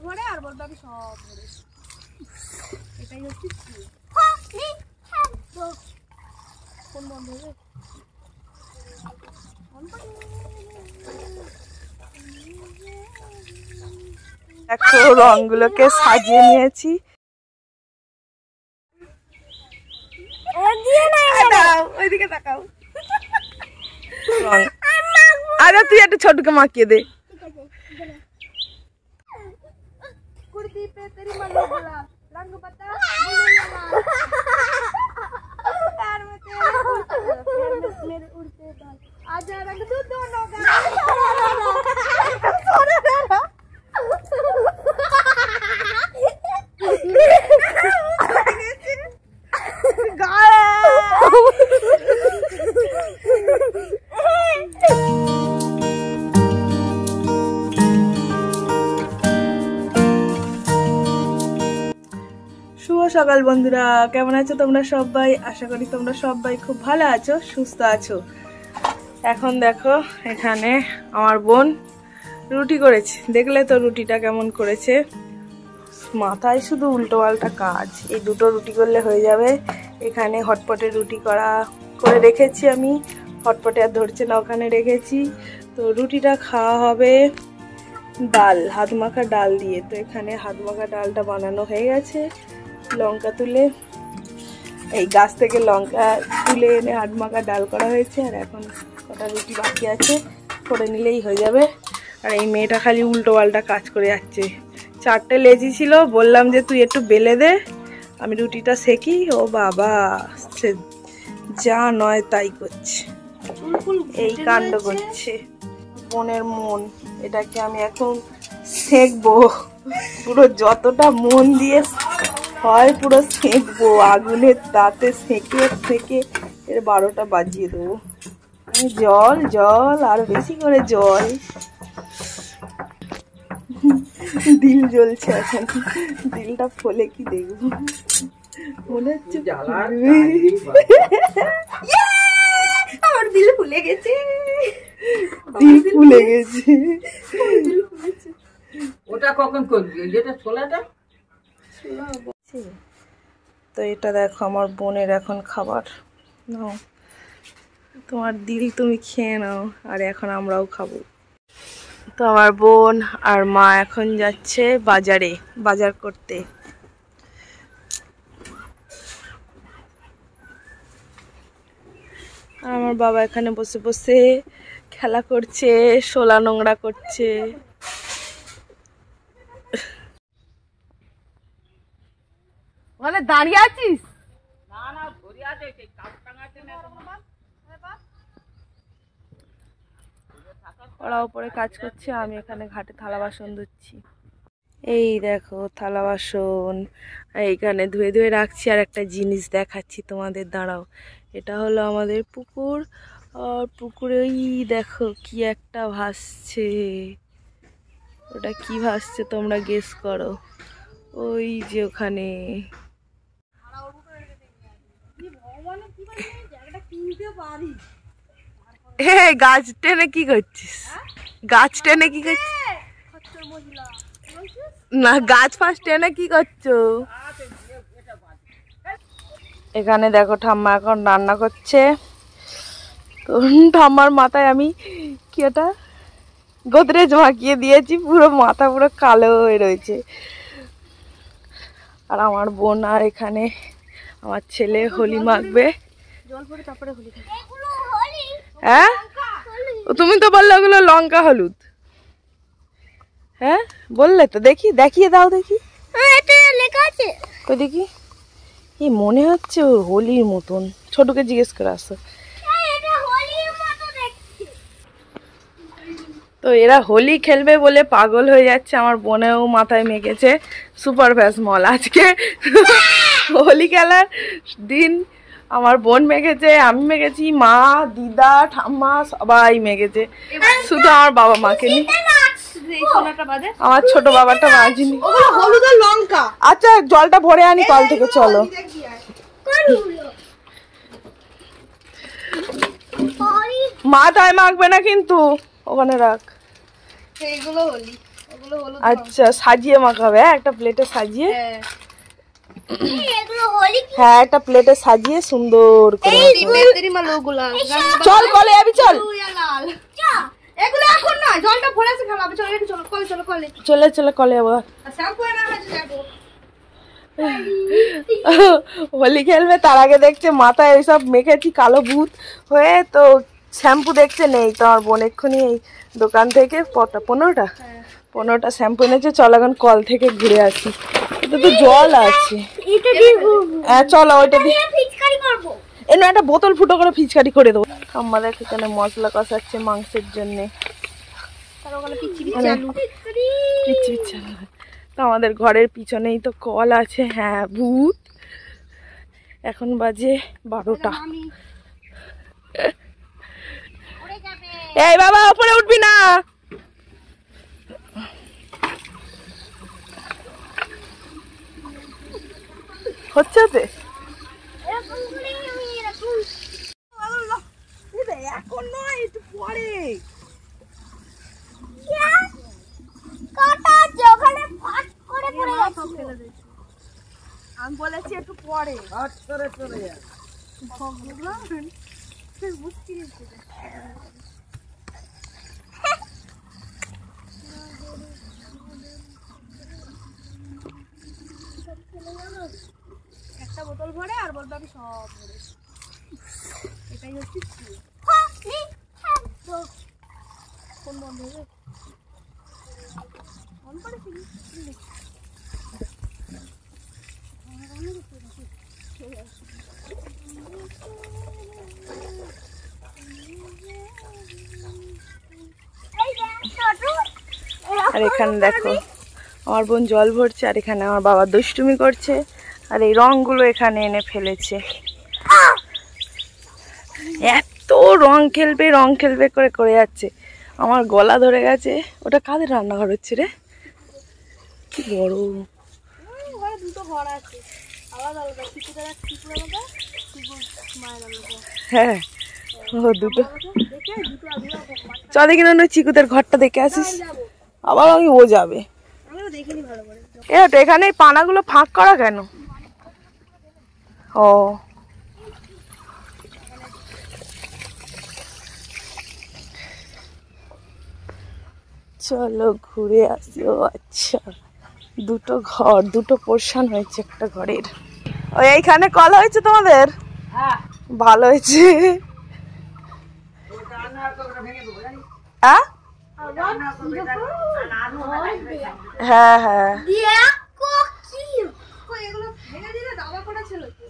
ভরে আর বলবো আমি সব ভরে। এটাই হচ্ছে কোন বন্ধ হবে? দেখো রংগুলোকে সাজিয়ে নিয়েছি। ওইদিকে তাকাও। আরে তুই একটা ছোটকে মাখিয়ে দে। कुर्ती पे तेरी मर्जी बोला रंग बता प्यार में तेरे मेरे उड़ते बाल आजा रंग दो दोनों का শুভ সকাল বন্ধুরা, কেমন আছো তোমরা সবাই? আশা করি তোমরা সবাই খুব ভালো আছো, সুস্থ আছো। এখন দেখো এখানে আমার বোন রুটি করেছে, দেখলে তো রুটিটা কেমন করেছে। মাথায় শুধু উল্টো পাল্টা কাজ। এই দুটো রুটি করলে হয়ে যাবে। এখানে হটপটে রুটি করে রেখেছি আমি, হটপটে আর ধরছে না, ওখানে রেখেছি। তো রুটিটা খাওয়া হবে ডাল, হাত মাখা ডাল দিয়ে। তো এখানে হাত মাখা ডালটা বানানো হয়ে গেছে। লঙ্কা তুলে এই গাছ থেকে লঙ্কা তুলে এনে হাত মাখা ডাল করা হয়েছে। আর এখন কটা রুটি বাকি আছে, করে নিলেই হয়ে যাবে। আর এই মেয়েটা খালি উল্টো পাল্টা কাজ করে যাচ্ছে। 4টে লেজি ছিল, বললাম যে তুই একটু বেলে দে, আমি রুটিটা সেকি। ও বাবা, সে যা নয় তাই করছে, এই কাণ্ড করছে। বোনের মন, এটাকে আমি এখন সেঁকবো, পুরো যতটা মন দিয়ে হয় পুরো সেঁকবো, আগুনের তাতে সেঁকে সেঁকে এর 12টা বাজিয়ে দেবো। জল জল আর বেশি করে জল, দিল জ্বলছে এখন। দিলটা ফলে কি দেখবো, মনে হচ্ছে আমার দিল ফুলে গেছে, দিল ফুলে গেছে। ওটা কখন করবি? যেটা ছোলাটা তো এটা দেখো আমার বোনের এখন খাবার। নাও তোমার দিল, তুমি খেয়ে নাও, আর এখন আমরাও খাবো। তো আমার বোন আর মা এখন যাচ্ছে বাজারে, বাজার করতে। আর আমার বাবা এখানে বসে বসে খেলা করছে, শোলা নোংরা করছে। ওখানে দাঁড়িয়ে আছিস? ওরা উপরে কাজ করছে, আমি এখানে ঘাটে থালা বাসন ধুচ্ছি। এই দেখো থালা বাসন এইখানে ধুয়ে ধুয়ে রাখছি। আর একটা জিনিস দেখাচ্ছি তোমাদের, দাঁড়াও। এটা হলো আমাদের পুকুর, আর পুকুরে ওই দেখো কি একটা ভাসছে। ওটা কি ভাসছে তোমরা গেস করো। ওই যে ওখানে। গাছ টেনে কি করছিস? গাছ টেনে কি করছিস? না, গাছ ফাছ টেনে কি করছো? এখানে দেখো ঠাম্মা এখন রান্না করছে। তো ঠাম্মার মাথায় আমি কি এটা গোদরেজ মাখিয়ে দিয়েছি, পুরো মাথা পুরো কালো হয়ে রয়েছে। আর আমার বোন আর এখানে আমার ছেলে হোলি মাখবে। হ্যাঁ, তুমি তো বললে ওগুলো লঙ্কা হলুদ। হ্যাঁ বললে তো, দেখি দেখিয়ে দাও দেখি। দেখি, এই মনে হচ্ছে ওর হোলির মতন। ছোটকে জিজ্ঞেস করে আসো। তো এরা হোলি খেলবে বলে পাগল হয়ে যাচ্ছে। আমার বোনেও মাথায় মেখেছে সুপার ভ্যাসমল। আজকে হোলি খেলার দিন আমার বোন মেখেছে, আমি মেখেছি, মা, দিদা, ঠাম্মা সবাই মেখেছে, শুধু আমার বাবা মাখেনি। আমার ছোট বাবাটা মাখিনি। হলুদ আর লঙ্কা। আচ্ছা জলটা ভরে আনি কল থেকে, চলো। মাথায় মাখবে না কিন্তু, ওখানে রাখ। সেইগুলো হলি, ওগুলো হলো আচ্ছা, সাজিয়ে মাখাবে? হ্যাঁ, একটা প্লেটে সাজিয়ে। এগুলো হলি কি? হ্যাঁ, একটা প্লেটে সাজিয়ে সুন্দর করে তেরি মাল ওগুলো চল কলে যাবি, চল লাল এগুলো এখন না, জলটা ভরে আছে খাওয়াবে। চলো একটু, চলো কলে, চলো কলে। চলে চলে কলে যাবো। শ্যাম্পু না হয়েছে দেখো। হোলি খেলবে তার আগে দেখছে মাথায় এইসব মেখেছি কালো ভূত হয়ে, তো শ্যাম্পু দেখছে নেই। তো আমার বোন এক্ষুনি এই দোকান থেকে 15টা শ্যাম্পু এনেছে। চল এখন কল থেকে ঘুরে আসি, এটা তো জল আছে। হ্যাঁ চলো, ওইটা দিয়ে এনে একটা বোতল ফুটো করে ফিচকারি করে দেবো। আমাদের এখানে মশলা কষাচ্ছে মাংসের জন্যে। পিচ্ছি চালু। তো আমাদের ঘরের পিছনেই তো কল আছে। হ্যাঁ ভূত। এখন বাজে 12টা। এই বাবা, উপরে উঠবি না। হচ্ছে ওতে এখন নয়, একটু পরে। আমি বলেছি একটু পরে। একটা বোতল ভরে আর বলবে আমি সব ভরে। এটাই হচ্ছে কোন বন্ধ হবে? অন করেছিলি? আর এখানে দেখো আমার বোন জল ভরছে, আর এখানে আমার বাবা দুষ্টুমি করছে, আর এই রংগুলো এখানে এনে ফেলেছে। এত রং খেলবে করে করে যাচ্ছে। আমার গলা ধরে গেছে। ওটা কাদের রান্নাঘর হচ্ছে রে? কি বড়। ঘরে দুটো ঘর আছে, আলাদা আলাদা। চিকুদের এক চিকুর আলাদা, চিকুর মায়ের আলাদা। হ্যাঁ, ও দুটো। দেখে দুটো আলাদা। চল দেখি না চিকুদের ঘরটা দেখে আসিস। যাবো, আবার আমি ও যাবে। আমিও দেখিনি ভালো করে। তো এখানে এই পানাগুলো ফাঁক করা কেন? ও চলো ঘুরে আসি। ও আচ্ছা, দুটো ঘর, দুটো পোর্শন হয়েছে একটা ঘরের। ওই এইখানে কল হয়েছে তোমাদের? ভালো হয়েছে। হ্যাঁ হ্যাঁ, এগুলো ভেঙে দিলে দাবা করা ছিল তো,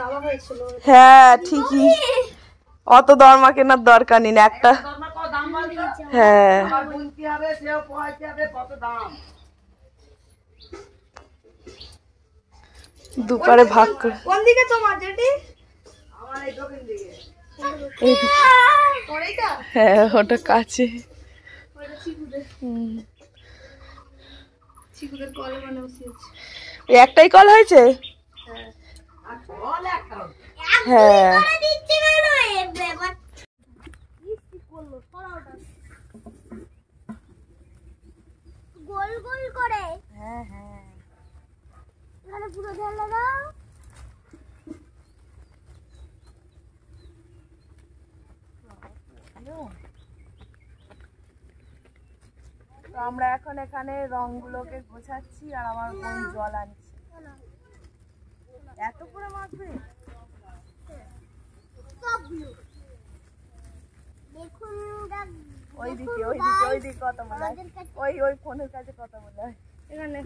দাবা হয়েছিল। হ্যাঁ ঠিকই, অত দরমা কেনার দরকার নেই, একটা। হ্যাঁ দুপারে ভাগ করে। কোন দিকে তোমার জেঠি? হ্যাঁ ওটা কাছে। চিকুদের কলে মানে বসিয়েছে। একটাই কল হয়েছে? হ্যাঁ গোল গোল করে। হ্যাঁ হ্যাঁ, এখানে পুরো ঢেলে দাও। তো আমরা এখন এখানে রংগুলোকে গোছাচ্ছি, আর আমার বোন জল আনছে। এত পুরো মাখবে? ওইদিকে কথা বলে, ওই ফোনের কাছে কথা বলে। এখানে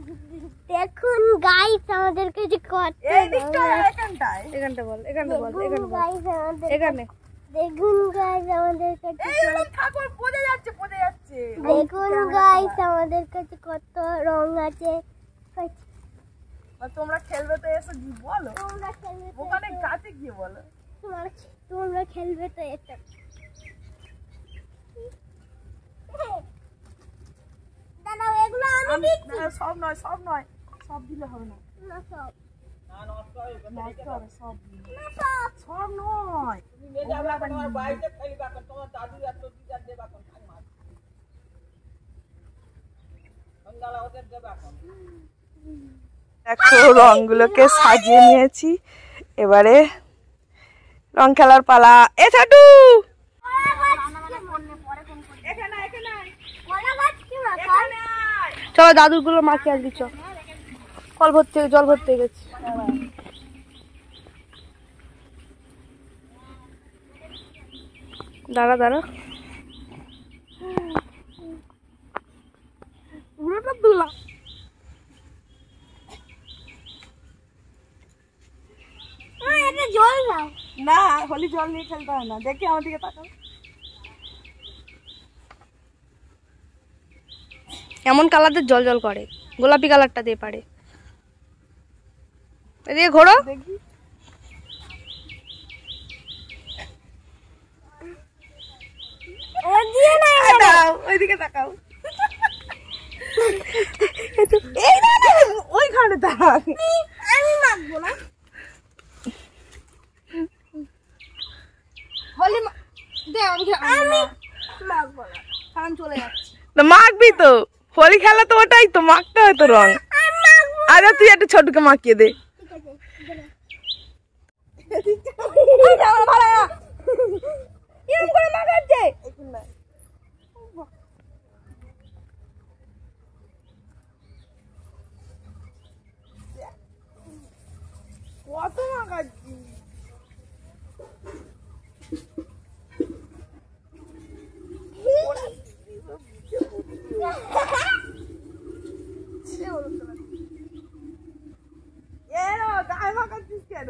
দেখুন গাইস, আমাদের কাছে কত। এখানটা বল, এখানে বল, এখানে বল, এখানে দেখুন গাইস আমাদের কাছে, ঠাকুর পড়ে যাচ্ছে। দেখুন গাইস আমাদের কাছে কত রং আছে। তোমরা খেলবে তো এসো, কি বলো? তোমরা খেলবে তো ওখানে কাছে গিয়ে বলো। তোমরা খেলবে তো এটা। দাদা এগুলো আমি দিচ্ছি। সব নয়, সব দিলে হবে না। না সব নষ্ট হবে সব। সব নয়, দেখো রংগুলোকে সাজিয়ে নিয়েছি, এবারে রং খেলার পালা। এ ছাটু চলো দাদুগুলো মাকে আর দিচ্ছ, কল ভর্তি জল ভর্তি গেছে। দাঁড়া দাঁড়া, পুরোটা তুলা। জল দাও না, হোলি জল নিয়ে খেলতে হয় না। দেখি আমার দিকে তাকাও। এমন কালারদের জল জল করে, গোলাপি কালারটা দিয়ে পারে। এদিকে ঘোরো, দেখি ওইদিকে তাকাও। এই না না, ওইখানে তাক। আমি মাখবো না। হোলি দে, আমি মাখবো না, কারণ চলে যাচ্ছে। তো মাখবি তো, হোলি খেলা তো ওটাই তো, মাখতে হয় তো রং। আরে তুই একটা ছোটকে মাখিয়ে দে। কত মাখাচ্ছি? গায়ে মাখাচ্ছিস কেন?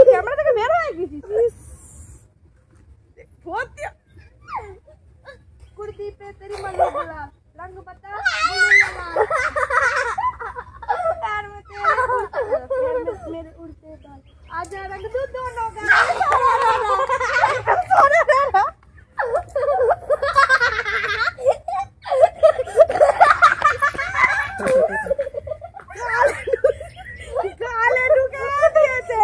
ক্যামেরা থেকে বের হয়ে গেছিস। कुर्ती पे तेरी मम्मी बोला रंग बता पैर में तेरे मेरे उड़ते बाल आजा रंग तू दोनों का गाले ढुका दिए थे।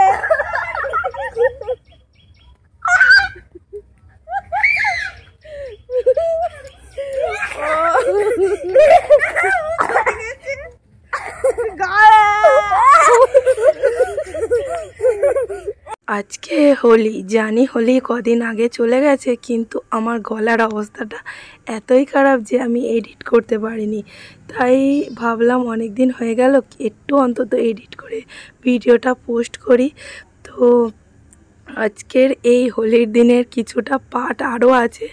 আজকে হোলি, জানি হোলি কদিন আগে চলে গেছে, কিন্তু আমার গলার অবস্থাটা এতই খারাপ যে আমি এডিট করতে পারিনি। তাই ভাবলাম অনেক দিন হয়ে গেল, একটু অন্তত এডিট করে ভিডিওটা পোস্ট করি। তো আজকের এই হোলির দিনের কিছুটা পার্ট আরও আছে।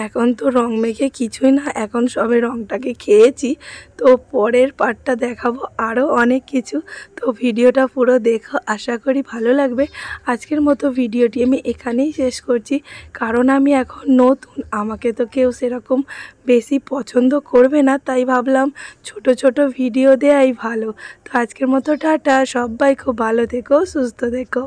এখন তো রং মেখে কিছুই না, এখন সবে রংটাকে খেয়েছি। তো পরের পার্টটা দেখাবো আরও অনেক কিছু। তো ভিডিওটা পুরো দেখো, আশা করি ভালো লাগবে। আজকের মতো ভিডিওটি আমি এখানেই শেষ করছি, কারণ আমি এখন নতুন, আমাকে তো কেউ সেরকম বেশি পছন্দ করবে না। তাই ভাবলাম ছোট ছোট ভিডিও দেওয়াই ভালো। তো আজকের মতো টাটা, সবাই খুব ভালো থেকো, সুস্থ থেকো।